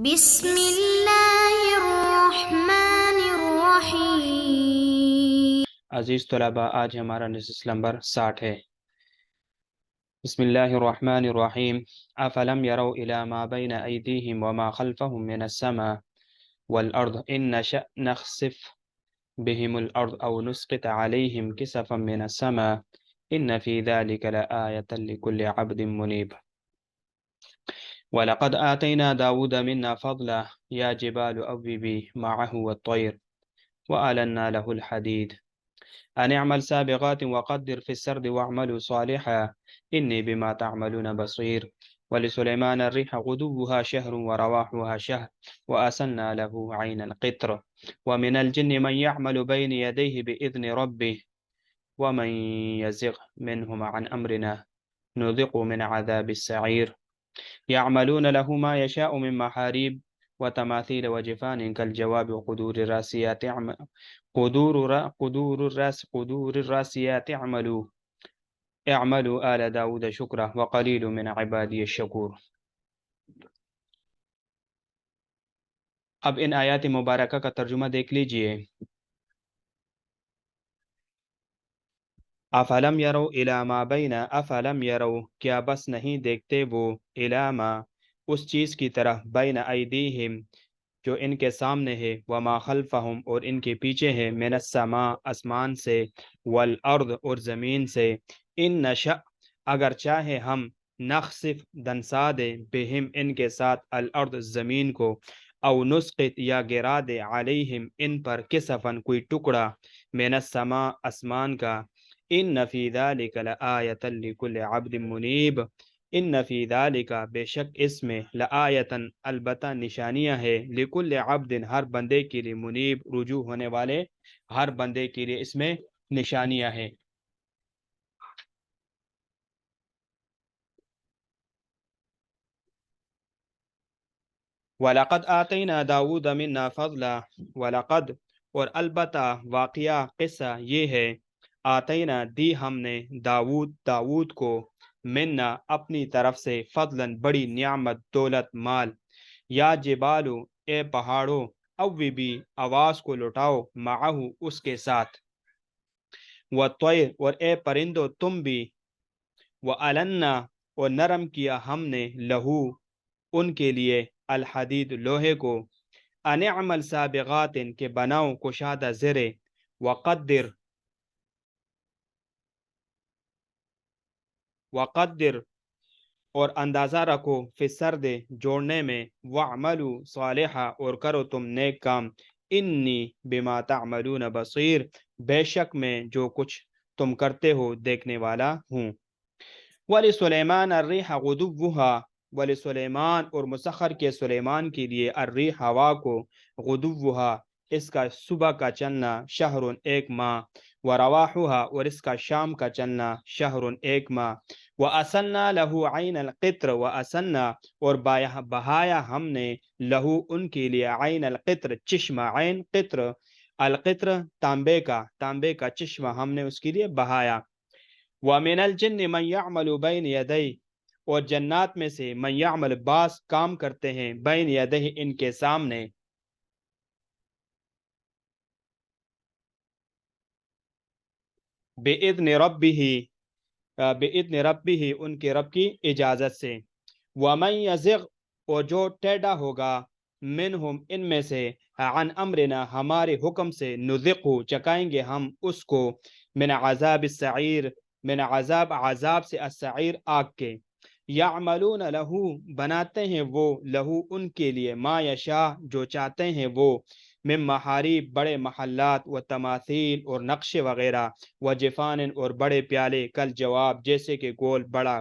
بسم اللہ الرحمن الرحیم۔ عزیز طلباء، آج ہمارا نصف نمبر 60 ہے۔ بسم اللہ الرحمن الرحیم۔ افلم يروا الى ما بين ایدیہم وما خلفهم من السماء والارض ان نشأ نخسف بهم الارض او نسقط عليهم كسفا من السماء ان في ذلك لآية لكل عبد منيب ولقد آتينا داود منا فضلا يا جبال أوبي معه والطير وألنا له الحديد أن اعمل سابغات وقدر في السرد واعملوا صالحا إني بما تعملون بصير ولسليمان الريح غدوها شهر ورواحها شهر وأسلنا له عين القطر ومن الجن من يعمل بين يديه بإذن ربه ومن يزغ منهم عن أمرنا نذق من عذاب السعير يعملون له ما يشاء من محاريب وتماثيل وجفان كالجواب وقدور الراسيات قدور الراسيات اعملوا آل داود شکرا وقلیل من عبادی الشکور۔ اب ان آیات مبارکہ کا ترجمہ دیکھ لیجئے۔ افلم یرو الی ما بین، افلم یرو کیا بس نہیں دیکھتے وہ، الی ما اس چیز کی طرف، بین ایدیہم جو ان کے سامنے ہے، وما خلفہم اور ان کے پیچھے ہے، من السماء آسمان سے، والارض اور زمین سے، ان نشأ اگر چاہے ہم، نخسف دنسا دے، بہم ان کے ساتھ، الارض زمین کو، او نسقط یا گرا دے، علیہم ان پر، کسفن کوئی ٹکڑا، من السماء آسمان کا، ان فی ذلک لآیۃ لکل عبد منیب، ان فی ذالک بے شک اس میں، لآیتن البتہ نشانیاں ہے، لکل عبد ہر بندے کے لیے، منیب رجوع ہونے والے ہر بندے کے لیے اس میں نشانیاں ہیں۔ وَلَقَدْ آتَيْنَا دَاوُودَ مِنَّا فَضْلًا، وَلَقَدْ اور البتہ واقعہ قصہ یہ ہے، آتینا دی ہم نے، داود کو، منا اپنی طرف سے، فضلاً بڑی نعمت، دولت، مال، یا جبالو اے پہاڑوں، اوبی آواز کو لٹاؤ، معہو اس کے ساتھ، والطیر اور اے پرندو تم بھی، وَأَلَنَّا اور نرم کیا ہم نے، لہو ان کے لیے، الحدید لوہے کو، ان اعمل سابغات کے بناؤ کشادہ زرے، وقدر اور اندازہ رکھو، فی السرد جوڑنے میں، وعملوا صالحا اور کرو تم نیک کام، انی بما تعملون بصیر بے شک میں جو کچھ تم کرتے ہو دیکھنے والا ہوں۔ وَلِسُلَيْمَانَ الرِّيحَ غُدُوُّهَا وَلِسُلَيْمان اور مسخر کے سلیمان کے لیے، الرِّيحَ ہوا کو، غُدُوُّهَا اس کا صبح کا چلنا، شہر ایک ماہ، ورواحها اور اس کا شام کا چلنا، شہر ایک ماہ، وَأَسَلْنَا لَهُ عَيْنَ الْقِطْرِ وَأَسَلْنَا اور بہایا ہم نے، لہو ان کے لیے، عین القطر چشمہ، عین قطر، القطر تانبے کا چشمہ ہم نے اس کے لیے بہایا، وَمِنَ الْجِنِّ مَنْ يَعْمَلُ بَيْنِ يَدَيْهِ اور جنات میں سے، من یعمل بعض کام کرتے ہیں، بین یدہ ان کے سامنے، بِإِذْنِ رَبِّهِ ان کے رب کی اجازت سے، وَمَنْ يَزِغْ اور جو ٹیڑھا ہوگا، منہم ان میں سے، عن امرنا ہمارے حکم سے، نذقہ چکائیں گے ہم اس کو، من عذاب السعیر عذاب سے، السعیر آگ کے، یعملون لہو بناتے ہیں وہ، لہو ان کے لیے، ما یشاء جو چاہتے ہیں وہ، من محاریب بڑے محلات، و تماثیل اور نقشے وغیرہ، و جفان اور بڑے پیالے، کل جواب جیسے کہ گول بڑا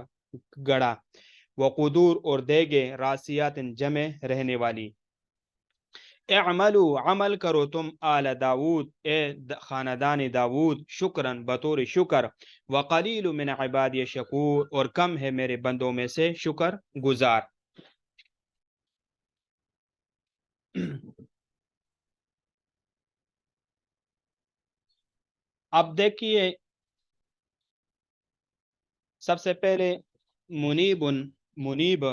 گڑا، وقدور اور دیگے، راسیات جمع رہنے والی، اعملوا عمل کرو تم، آل داود اے خاندان داود، شکرن بطور شکر، وقلیل من عبادی شکور اور کم ہے میرے بندوں میں سے شکر گزار۔ اب دیکھیے، سب سے پہلے منیب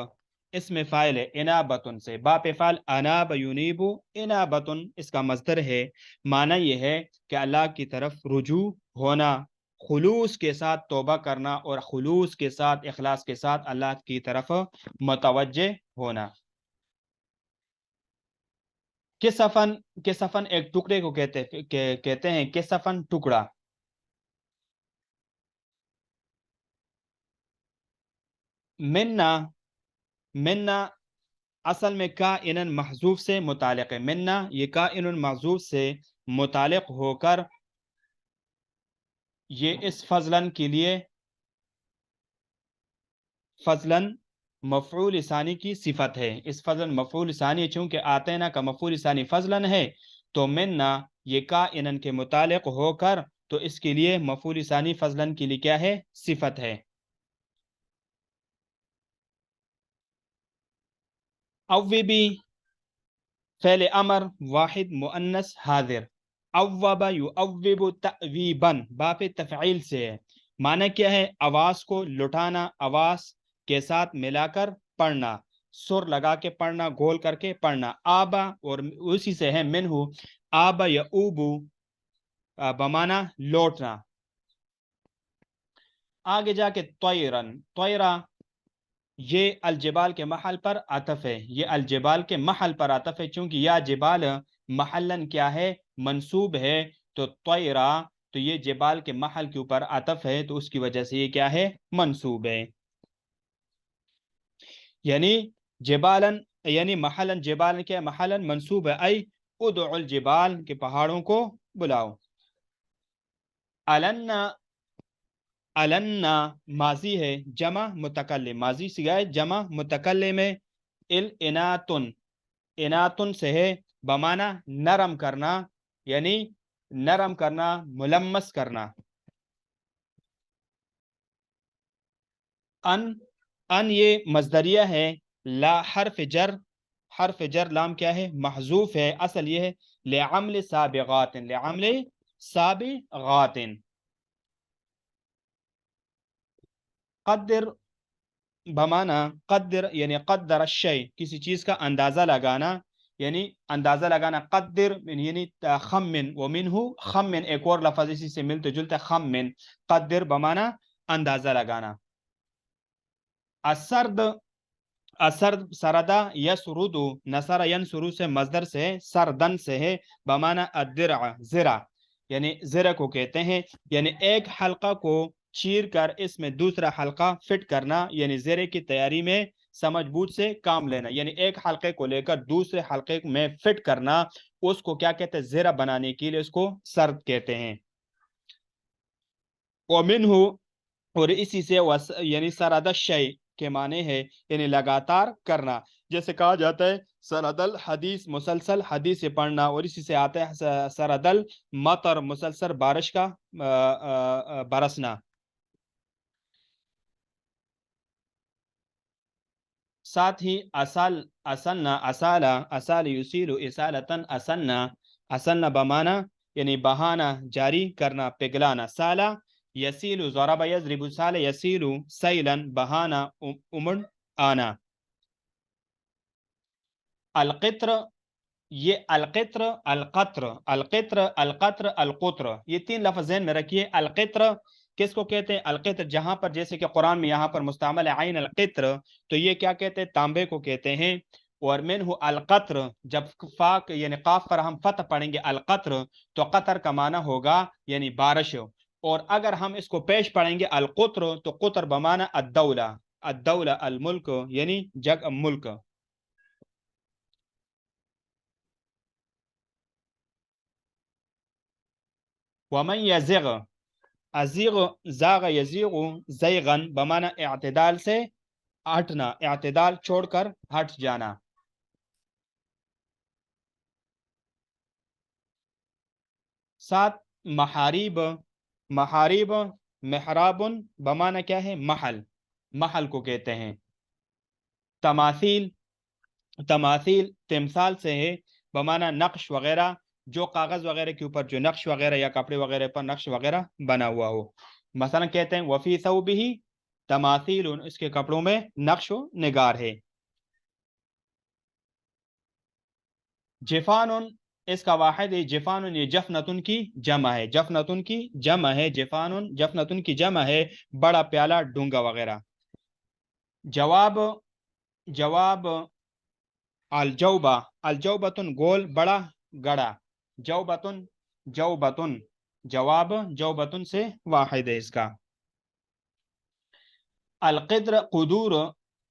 اسم فاعل ہے انابتن سے، باپ فعل اناب یونیبو انابتن اس کا مصدر ہے. معنی یہ ہے کہ اللہ کی طرف رجوع ہونا، خلوص کے ساتھ توبہ کرنا اور خلوص کے ساتھ اخلاص کے ساتھ اللہ کی طرف متوجہ ہونا. کسفن، کسفن ایک ٹکڑے کو کہتے ہیں کسفن ٹکڑا. منا، منا اصل میں کائنن محذوف سے متعلق ہے. منا یہ کائنن محذوف سے متعلق ہو کر یہ اس فضلن کے لیے فضلن مفعول ثانی کی صفت ہے. اس فضلن مفعول ثانی چونکہ آتینا کا مفعول ثانی فضلن ہے تو منا یہ کائنن کے متعلق ہو کر تو اس کے لیے مفعول ثانی فضلن کے لیے کیا ہے؟ صفت ہے. اوبی فعل امر واحد مؤنث حاضر. اوب یؤوب تأویبا باپ تفعیل سے ہے. معنی کیا ہے؟ آواز کو لٹانا، آواز کے ساتھ ملا کر پڑھنا، سر لگا کے پڑھنا، گول کر کے پڑھنا. آبا اور اسی سے ہے منہو آبا یؤوب بمانا لوٹنا. آگے جا کے طیرن، طیرہ یہ الجبال کے محل پر عطف ہے. یہ الجبال کے محل پر عطف ہے چونکہ یا جبال محلن کیا ہے؟ منصوب ہے. تو طیرہ تو یہ جبال کے محل کے اوپر عطف ہے تو اس کی وجہ سے یہ کیا ہے؟ منصوب ہے. یعنی جبالن یعنی محلن، جبالن کیا محلن منصوب ہے. ای ادعو الجبال کے پہاڑوں کو بلاؤ. النا، النا ماضی ہے جمع متکلم، ماضی سگائے جمع متکلم ہے. الاناتن، اناتن سے ہے بمانا نرم کرنا، یعنی نرم کرنا، ملمس کرنا. ان یہ مصدریہ ہے. لا حرف جر، حرف جر لام کیا ہے؟ محذوف ہے. اصل یہ ہے لعمل سابغات، لعمل سابغات. قدر بمانا قدر یعنی قدر الشیء کسی چیز کا اندازہ لگانا، یعنی اندازہ لگانا. قدر یعنی خمن، ومنہ خمن ایک اور لفظ اسی سے ملتے جلتے خمن. قدر بمانا اندازہ لگانا. السرد، السرد سردا یسرد، نصر ینصر سے مصدر سے ہے، سردن سے ہے بمانا الدرع زرع، یعنی زرع کو کہتے ہیں. یعنی ایک حلقہ کو چیر کر اس میں دوسرا حلقہ فٹ کرنا، یعنی زرے کی تیاری میں سمجھ بوجھ سے کام لینا. یعنی ایک حلقے کو لے کر دوسرے حلقے میں فٹ کرنا، اس کو کیا کہتے ہیں؟ زرہ بنانے کے لیے اس کو سرد کہتے ہیں. ومنہ اور اسی سے یعنی سرد الشیء کے معنی ہے یعنی لگاتار کرنا. جیسے کہا جاتا ہے سرد الحدیث، مسلسل حدیث پڑھنا، اور اسی سے آتا ہے سرد المطر، مسلسل بارش کا برسنا. ساتھ ہی اصل، اصلنا، اصالہ، اصال یسیل اصالتن، اصلنا، اصلنا بمانا یعنی بہانا، جاری کرنا، پگلانا. سالہ یسیل ضرب یضرب، سال یسیل سیلن بہانا، امڑ آنا. القطر یہ القطر، القطر، القطر، القطر، القطر یہ تین لفظ ذہن میں رکھیے. القطر کس کو کہتے ہیں؟ القطر جہاں پر جیسے کہ قرآن میں یہاں پر مستعمل ہے عین القطر تو یہ کیا کہتے ہیں؟ تانبے کو کہتے ہیں. اور منہ القطر جب فاق یعنی قاف پر ہم فتح پڑھیں گے القطر تو قطر کا معنی ہوگا یعنی بارش. اور اگر ہم اس کو پیش پڑھیں گے القطر تو قطر بمعنی الدولہ، الدولہ الملک یعنی جگ ملک. ومن یزغ، ازیغ زاغ یزیغ زیغن بمعنی اعتدال سے ہٹنا، اعتدال چھوڑ کر ہٹ جانا. ساتھ محاریب، محاریب محراب بمعنی کیا ہے؟ محل، محل کو کہتے ہیں. تماثیل، تماثیل تمثال سے ہے بمعنی نقش وغیرہ، جو کاغذ وغیرہ کے اوپر جو نقش وغیرہ یا کپڑے وغیرہ پر نقش وغیرہ بنا ہوا ہو. مثلا کہتے ہیں وفی ثوبہ تماثیل، اس کے کپڑوں میں نقش و نگار ہے. جفان اس کا واحد ہے جفان، یہ جفنتن کی جمع ہے، جفنتن کی جمع ہے، جفان جفنتن کی جمع ہے، بڑا پیالہ ڈونگا وغیرہ۔ جواب جواب الجوبہ، الجوبتن گول بڑا گڑا، جوبتن جوبتن، جواب جوبتن سے واحد ہے اس کا۔ القدر قدور،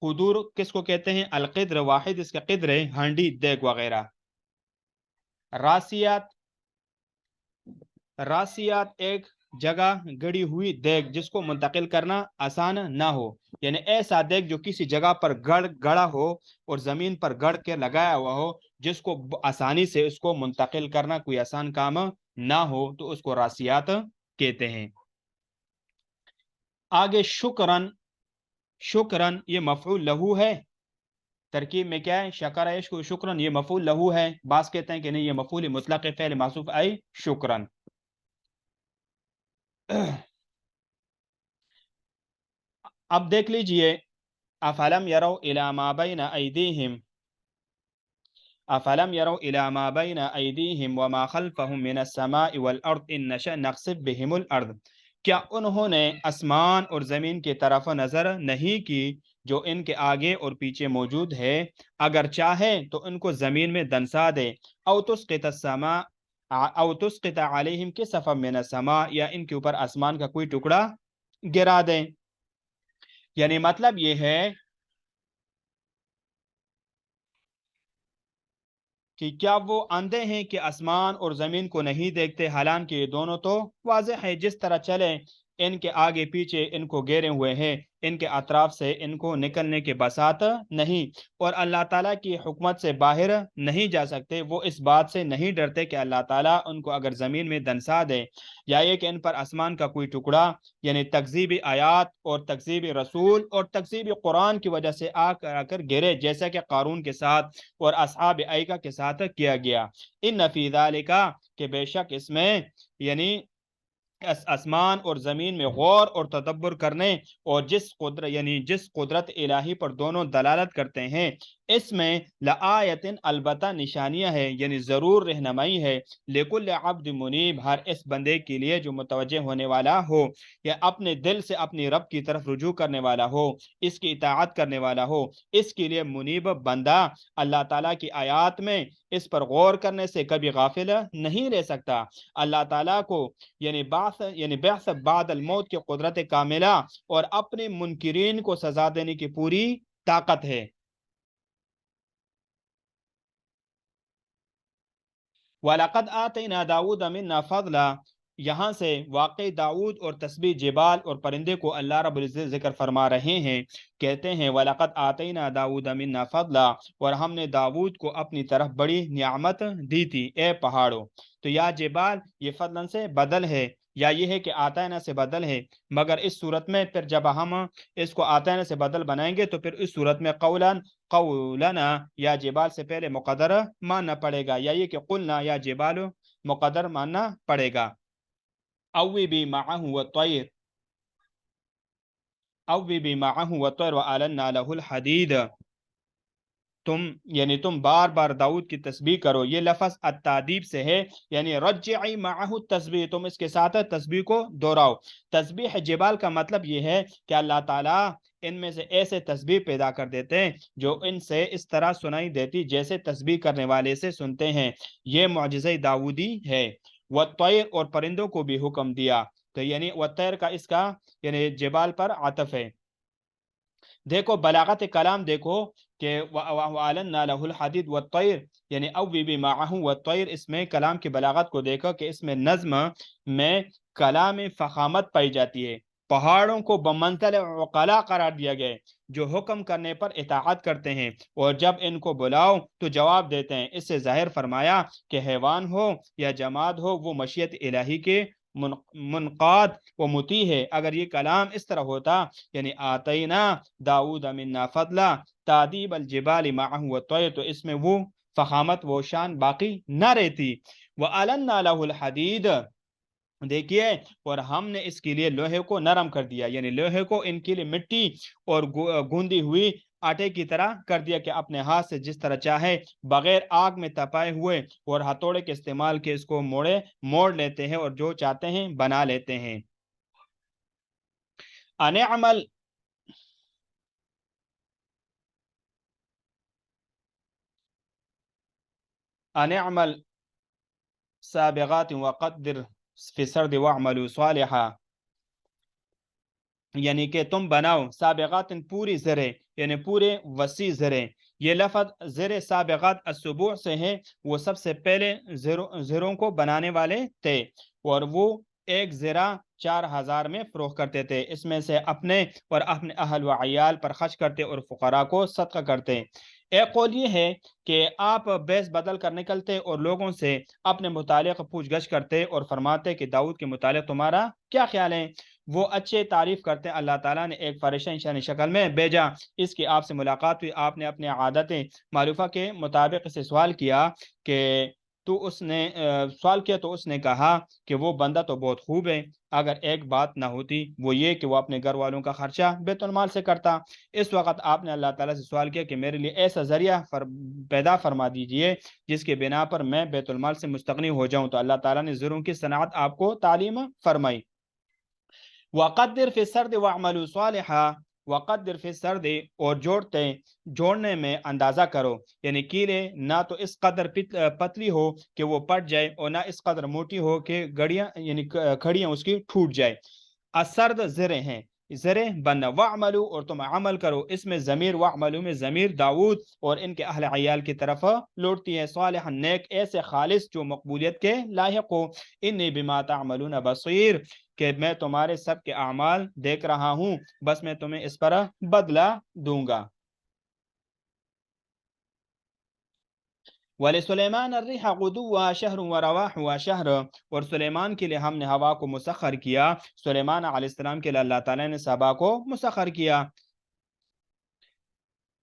قدور کس کو کہتے ہیں؟ القدر واحد اس کا قدر ہے ہانڈی دیگ وغیرہ۔ راسیات، راسیات ایک جگہ گڑی ہوئی دیگ جس کو منتقل کرنا آسان نہ ہو، یعنی ایسا دیگ جو کسی جگہ پر گڑا ہو اور زمین پر گڑ کے لگایا ہوا ہو، جس کو آسانی سے اس کو منتقل کرنا کوئی آسان کام نہ ہو، تو اس کو راسیات کہتے ہیں۔ آگے شکرن، شکرن یہ مفعول لہو ہے، ترکیب میں کیا ہے؟ شکر یشکر شکرن، یہ مفعول لہو ہے، بعض کہتے ہیں کہ نہیں یہ مفعول مطلق فعل محذوف ای شکرن۔ اب دیکھ لیجئے، افلم یروا الی ما بین ایدیہم، افلم یروا الی ما بین ایدیہم وما خلفہم من السماء والارض ان نشأ نخسف بہم الارض، کیا انہوں نے آسمان اور زمین کی طرف نظر نہیں کی جو ان کے آگے اور پیچھے موجود ہے، اگر چاہے تو ان کو زمین میں دنسا دے، او تسقط السماء او تسقط علیہم کسفا من السماء، یا ان کے اوپر آسمان کا کوئی ٹکڑا گرا دیں۔ یعنی مطلب یہ ہے کہ کیا وہ اندھے ہیں کہ آسمان اور زمین کو نہیں دیکھتے، حالانکہ یہ دونوں تو واضح ہے، جس طرح چلے ان کے آگے پیچھے ان کو گھیرے ہوئے ہیں، ان کے اطراف سے ان کو نکلنے کے بساط نہیں، اور اللہ تعالیٰ کی حکمت سے باہر نہیں جا سکتے۔ وہ اس بات سے نہیں ڈرتے کہ اللہ تعالیٰ ان کو اگر زمین میں دنسا دے، یا یہ کہ ان پر آسمان کا کوئی ٹکڑا، یعنی تکذیب آیات اور تکذیب رسول اور تکذیب قرآن کی وجہ سے آ کر گرے، جیسا کہ قارون کے ساتھ اور اصحاب ایکا کے ساتھ کیا گیا۔ ان فی ذالک، کہ بے شک اس میں، یعنی آسمان اور زمین میں غور اور تدبر کرنے، اور جس قدرت الہی پر دونوں دلالت کرتے ہیں، اس میں لآیت البتہ نشانیاں ہے، یعنی ضرور رہنمائی ہے، لکل عبد منیب، ہر اس بندے کے لیے جو متوجہ ہونے والا ہو، یا اپنے دل سے اپنی رب کی طرف رجوع کرنے والا ہو، اس کی اطاعت کرنے والا ہو، اس کے لیے منیب بندہ اللہ تعالیٰ کی آیات میں اس پر غور کرنے سے کبھی غافل نہیں رہ سکتا۔ اللہ تعالیٰ کو یعنی بعث بعد الموت کی قدرت کاملہ اور اپنے منکرین کو سزا دینے کی پوری طاقت ہے۔ وَلَقَدْ آتَيْنَا دَاوُودَ مِنَّا فَضْلًا، یہاں سے واقع داؤد اور تسبیح جبال اور پرندے کو اللہ رب العزت ذکر فرما رہے ہیں، کہتے ہیں وَلَقَدْ آتَيْنَا دَاوُودَ مِنَّا فَضْلًا، اور ہم نے داؤد کو اپنی طرف بڑی نعمت دی تھی، اے پہاڑوں۔ تو یا جبال یہ فضلاً سے بدل ہے، یا یہ ہے کہ آتینا سے بدل ہے، مگر اس صورت میں پھر جب ہم اس کو آتینا سے بدل بنائیں گے تو پھر اس صورت میں قولنا یا جبال سے پہلے مقدر ماننا پڑے گا، یا یہ کہ قلنا یا جبال مقدر ماننا پڑے گا۔ اوی بھی معہ والطیر، اوی بھی معہ والطیر وآلنا لہ الحدید، تم بار بار داؤد کی تسبیح کرو، یہ لفظ التادیب سے ہے، یعنی رجعی معہ تسبیح، تم اس کے ساتھ تسبیح کو دہراؤ۔ تسبیح جبال کا مطلب یہ ہے کہ اللہ تعالیٰ ان میں سے ایسے تسبیح پیدا کر دیتے ہیں جو ان سے اس طرح سنائی دیتی جیسے تسبیح کرنے والے سے سنتے ہیں، یہ معجزہ داؤدی ہے۔ والطیر، اور پرندوں کو بھی حکم دیا، تو یعنی والطیر کا اس کا یعنی جبال پر عطف ہے۔ دیکھو بلاغت کلام دیکھو کہ وَأَعْلَنَّا لَهُ الْحَدِيدَ وَالطَّيْرِ، یعنی اوی بھی معہ والطیر، اس میں کلام کی بلاغت کو دیکھو کہ اس میں نظم میں کلام فخامت پائی جاتی ہے۔ پہاڑوں کو بمنزل عقلاء قرار دیا گیا جو حکم کرنے پر اطاعت کرتے ہیں، اور جب ان کو بلاؤ تو جواب دیتے ہیں۔ اس سے ظاہر فرمایا کہ حیوان ہو یا جماد ہو، وہ مشیت الہی کے منقاد و مطیع ہے۔ اگر یہ کلام اس طرح ہوتا، یعنی آتینا داؤد منا فضلا تادیب الجبال معہ والطیر، تو اس میں وہ فخامت و شان باقی نہ رہتی۔ وَأَلَنَّا لَهُ الْحَدِيدَ، دیکھیے، اور ہم نے اس کے لیے لوہے کو نرم کر دیا، یعنی لوہے کو ان کے لیے مٹی اور گوندی ہوئی آٹے کی طرح کر دیا کہ اپنے ہاتھ سے جس طرح چاہے بغیر آگ میں تپائے ہوئے اور ہتھوڑے کے استعمال کے اس کو موڑ لیتے ہیں اور جو چاہتے ہیں بنا لیتے ہیں. انعمل انعمل سابغات وقدر فی السرد واعملوا صالحا، یعنی کہ تم بناؤ سابغات پوری زرے یعنی پورے وسیع زرے. یہ لفظ زر سابغات السبوع سے ہے، وہ سب سے پہلے زروں کو بنانے والے تھے اور وہ ایک زرہ 4000 میں فروخت کرتے تھے. اس میں سے اپنے اور اپنے اہل و عیال پر خرچ کرتے اور فقراء کو صدقہ کرتے. ایک قول یہ ہے کہ آپ بیس بدل کر نکلتے اور لوگوں سے اپنے متعلق پوچھ گچھ کرتے اور فرماتے کہ داؤد کے متعلق تمہارا کیا خیال ہے. وہ اچھے تعریف کرتے ہیں. اللہ تعالیٰ نے ایک فرشتہ انسانی شکل میں بھیجا، اس کی آپ سے ملاقات ہوئی. آپ نے اپنے عادتیں معروفہ کے مطابق سے سوال کیا تو اس نے کہا کہ وہ بندہ تو بہت خوب ہے، اگر ایک بات نہ ہوتی وہ یہ کہ وہ اپنے گھر والوں کا خرچہ بیت المال سے کرتا. اس وقت آپ نے اللہ تعالیٰ سے سوال کیا کہ میرے لیے ایسا ذریعہ پیدا فرما دیجئے جس کے بنا پر میں بیت المال سے مستغنی ہو جاؤں. تو اللہ تعالیٰ نے زروں کی صنعت آپ کو تعلیم فرمائی. وقدر فی السرد واعملوا صالحا، وقدر فی السرد اور جوڑنے میں اندازہ کرو، یعنی کیلے نہ تو اس قدر پتلی ہو کہ وہ پٹ جائے اور نہ اس قدر موٹی ہو کہ گڑیاں یعنی کھڑیاں اس کی ٹوٹ جائے. السرد زرے ہیں، زرے بننا. وعملو اور تم عمل کرو، اس میں ضمیر وعملو میں ضمیر داؤد اور ان کے اہل عیال کی طرف لوٹتی ہے. صالحا نیک، ایسے خالص جو مقبولیت کے لاحق ہو. انی بما تعملون بصیر، کہ میں تمہارے سب کے اعمال دیکھ رہا ہوں، بس میں تمہیں اس پر بدلہ دوں گا. وَلِسُلَيْمَانَ الرِّيحَ غُدُوُّهَا شَهْرٌ وَرَوَاحُهَا شَهْرٌ، اور سلیمان کے لیے ہم نے ہوا کو مسخر کیا. سلیمان علیہ السلام کے لیے اللہ تعالیٰ نے صبا کو مسخر کیا،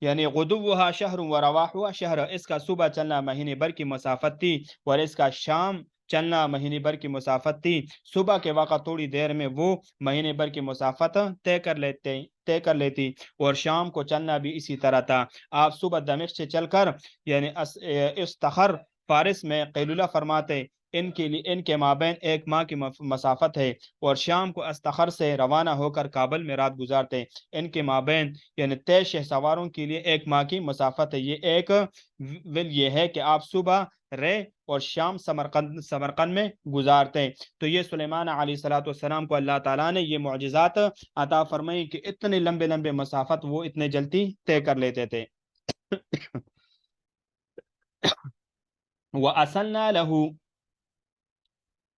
یعنی غدوها شہر و رواحها شہر. اس کا صبح چلنا مہینے بھر کی مسافت تھی اور اس کا شام چلنا مہینے بھر کی مسافت تھی. صبح کے وقت تھوڑی دیر میں وہ مہینے بھر کی مسافت طے کر لیتی اور شام کو چلنا بھی اسی طرح تھا. آپ صبح دمشق سے چل کر یعنی استخر فارس میں قیلولہ فرماتے. ان کے مابین ایک ماہ کی مسافت ہے، اور شام کو استخر سے روانہ ہو کر کابل میں رات گزارتے. ان کے مابین یعنی 23 شہ سواروں کے لیے ایک ماہ کی مسافت ہے. یہ ایک ول یہ ہے کہ آپ صبح رے اور شام سمرقند میں گزارتے. تو یہ سلیمان علیہ السلام کو اللہ تعالیٰ نے یہ معجزات عطا فرمائی کہ اتنے لمبے لمبے مسافت وہ اتنے جلدی طے کر لیتے تھے.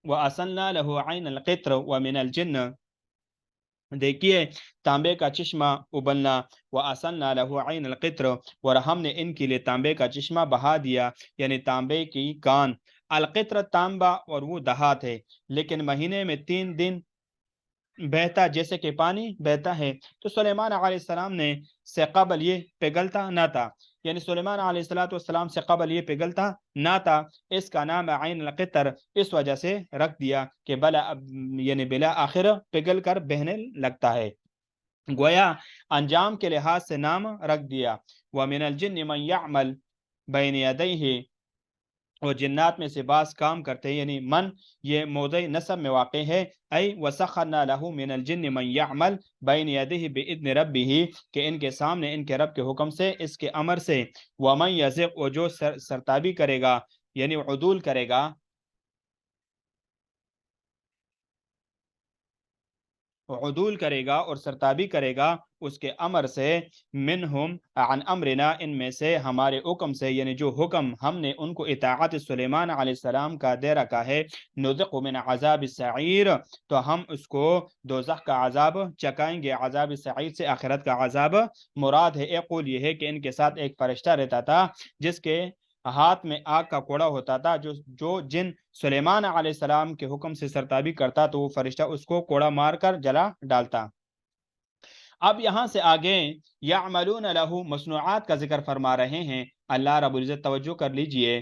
وَأَسَلْنَا لَهُ عَيْنَ الْقِطْرِ وَمِنَ الْجِنِّ، دیکھیے تانبے کا چشمہ ابلنا. وَأَسَلْنَا لَهُ عَيْنَ الْقِطْرِ، اور ہم نے ان کے لیے تانبے کا چشمہ بہا دیا، یعنی تانبے کی کان. القطر تانبا اور وہ دہات ہے، لیکن مہینے میں 3 دن بہتا جیسے کہ پانی بہتا ہے. تو سلیمان علیہ السلام نے سے قبل یہ پگھلتا نہ تھا، یعنی سلیمان علیہ السلام سے قبل یہ پگھلتا نہ تھا. اس کا نام عین القطر اس وجہ سے رکھ دیا کہ یعنی بلا آخر پگھل کر بہنے لگتا ہے، گویا انجام کے لحاظ سے نام رکھ دیا. وَمِنَ الْجِنِّ مَنْ يَعْمَلْ بَيْنِ يَدَيْهِ، اور جنات میں سے بعض کام کرتے ہیں، یعنی من یہ موضع نصب میں واقع ہے. ای وسخرنا له من الجن من يعمل بین یدیہ باذن ربہ، کہ ان کے سامنے ان کے رب کے حکم سے، اس کے امر سے. ومن یزغ، اور جو سرتابی کرے گا یعنی عدول کرے گا، اور سرتابی کرے گا اس کے امر سے. منہم عن امرنا، ان میں سے ہمارے حکم سے، یعنی جو حکم ہم نے ان کو اطاعت سلیمان علیہ السلام کا دے رکھا ہے. نذق من عذاب السعیر، تو ہم اس کو دوزخ کا عذاب چکائیں گے. عذاب السعیر سے آخرت کا عذاب مراد ہے. ایک قول یہ ہے کہ ان کے ساتھ ایک فرشتہ رہتا تھا جس کے ہاتھ میں آگ کا کوڑا ہوتا تھا. جو جن سلیمان علیہ السلام کے حکم سے سرتابی کرتا تو وہ فرشتہ اس کو کوڑا مار کر جلا ڈالتا. اب یہاں سے آگے یعملون لہ مصنوعات کا ذکر فرما رہے ہیں اللہ رب العزت. توجہ کر لیجئے،